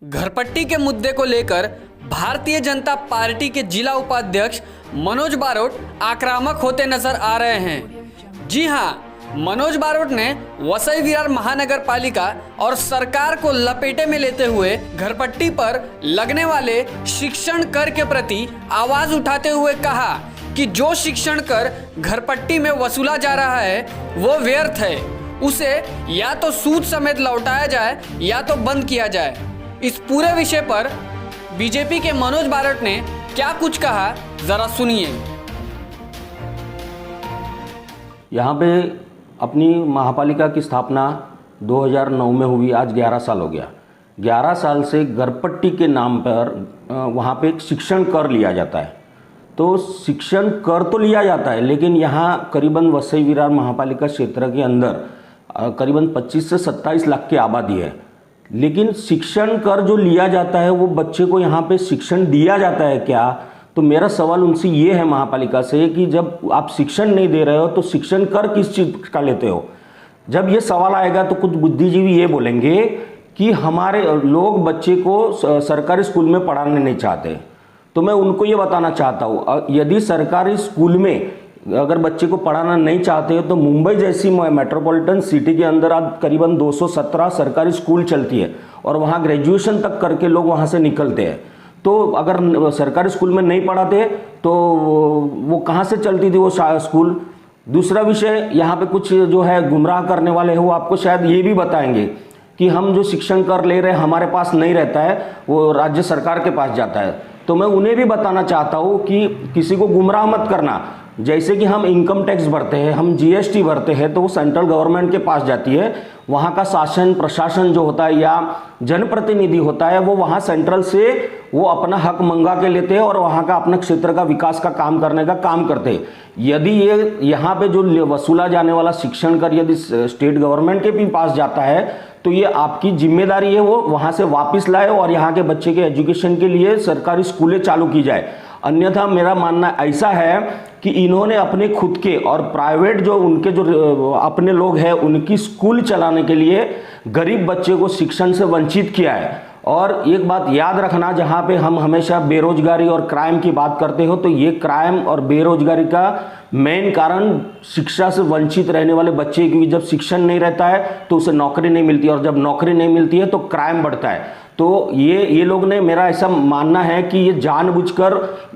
घरपट्टी के मुद्दे को लेकर भारतीय जनता पार्टी के जिला उपाध्यक्ष मनोज बारोट आक्रामक होते नजर आ रहे हैं। जी हां, मनोज बारोट ने वसई विरार महानगर पालिका और सरकार को लपेटे में लेते हुए घरपट्टी पर लगने वाले शिक्षण कर के प्रति आवाज उठाते हुए कहा कि जो शिक्षण कर घरपट्टी में वसूला जा रहा है वो व्यर्थ है, उसे या तो सूद समेत लौटाया जाए या तो बंद किया जाए। इस पूरे विषय पर बीजेपी के मनोज बारोट ने क्या कुछ कहा, जरा सुनिए। यहाँ पे अपनी महापालिका की स्थापना 2009 में हुई। आज 11 साल हो गया। 11 साल से घरपट्टी के नाम पर वहाँ पे एक शिक्षण कर लिया जाता है। तो शिक्षण कर तो लिया जाता है, लेकिन यहाँ करीबन वसई विरार महापालिका क्षेत्र के अंदर करीबन 25 से 27 लाख की आबादी है। लेकिन शिक्षण कर जो लिया जाता है वो बच्चे को यहाँ पे शिक्षण दिया जाता है क्या? तो मेरा सवाल उनसे ये है महापालिका से कि जब आप शिक्षण नहीं दे रहे हो तो शिक्षण कर किस चीज़ का लेते हो? जब ये सवाल आएगा तो कुछ बुद्धिजीवी ये बोलेंगे कि हमारे लोग बच्चे को सरकारी स्कूल में पढ़ाने नहीं चाहते। तो मैं उनको ये बताना चाहता हूँ, यदि सरकारी स्कूल में अगर बच्चे को पढ़ाना नहीं चाहते हो तो मुंबई जैसी मेट्रोपॉलिटन सिटी के अंदर आज करीबन 217 सरकारी स्कूल चलती है और वहाँ ग्रेजुएशन तक करके लोग वहाँ से निकलते हैं। तो अगर सरकारी स्कूल में नहीं पढ़ाते तो वो कहाँ से चलती थी वो स्कूल? दूसरा विषय, यहाँ पे कुछ जो है गुमराह करने वाले हैं, वो आपको शायद ये भी बताएंगे कि हम जो शिक्षण कर ले रहे हैं हमारे पास नहीं रहता है, वो राज्य सरकार के पास जाता है। तो मैं उन्हें भी बताना चाहता हूँ कि किसी को गुमराह मत करना। जैसे कि हम इनकम टैक्स भरते हैं, हम जीएसटी भरते हैं, तो वो सेंट्रल गवर्नमेंट के पास जाती है। वहाँ का शासन प्रशासन जो होता है या जनप्रतिनिधि होता है वो वहाँ सेंट्रल से वो अपना हक मंगा के लेते हैं और वहाँ का अपने क्षेत्र का विकास का काम करने का काम करते हैं। यदि ये यहाँ पे जो वसूला जाने वाला शिक्षण कर यदि स्टेट गवर्नमेंट के भी पास जाता है तो ये आपकी जिम्मेदारी है वो वहाँ से वापस लाए और यहाँ के बच्चे के एजुकेशन के लिए सरकारी स्कूलें चालू की जाए। अन्यथा मेरा मानना ऐसा है कि इन्होंने अपने खुद के और प्राइवेट जो उनके जो अपने लोग हैं उनकी स्कूल चलाने के लिए गरीब बच्चे को शिक्षण से वंचित किया है। और एक बात याद रखना, जहाँ पे हम हमेशा बेरोजगारी और क्राइम की बात करते हो तो ये क्राइम और बेरोजगारी का मेन कारण शिक्षा से वंचित रहने वाले बच्चे, क्योंकि जब शिक्षण नहीं रहता है तो उसे नौकरी नहीं मिलती और जब नौकरी नहीं मिलती है तो क्राइम बढ़ता है। तो ये लोग ने, मेरा ऐसा मानना है कि ये जानबूझकर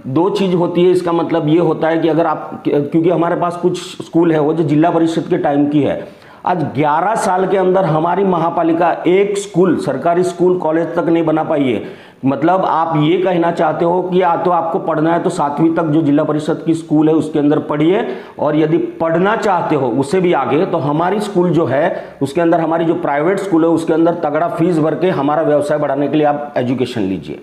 दो चीज़ होती है। इसका मतलब ये होता है कि अगर आप, क्योंकि हमारे पास कुछ स्कूल है वो जो जिला परिषद के टाइम की है, आज 11 साल के अंदर हमारी महापालिका एक स्कूल, सरकारी स्कूल, कॉलेज तक नहीं बना पाई है। मतलब आप ये कहना चाहते हो कि या तो आपको पढ़ना है तो 7वीं तक जो जिला परिषद की स्कूल है उसके अंदर पढ़िए, और यदि पढ़ना चाहते हो उससे भी आगे तो हमारी स्कूल जो है उसके अंदर, हमारी जो प्राइवेट स्कूल है उसके अंदर तगड़ा फीस भर के हमारा व्यवसाय बढ़ाने के लिए आप एजुकेशन लीजिए।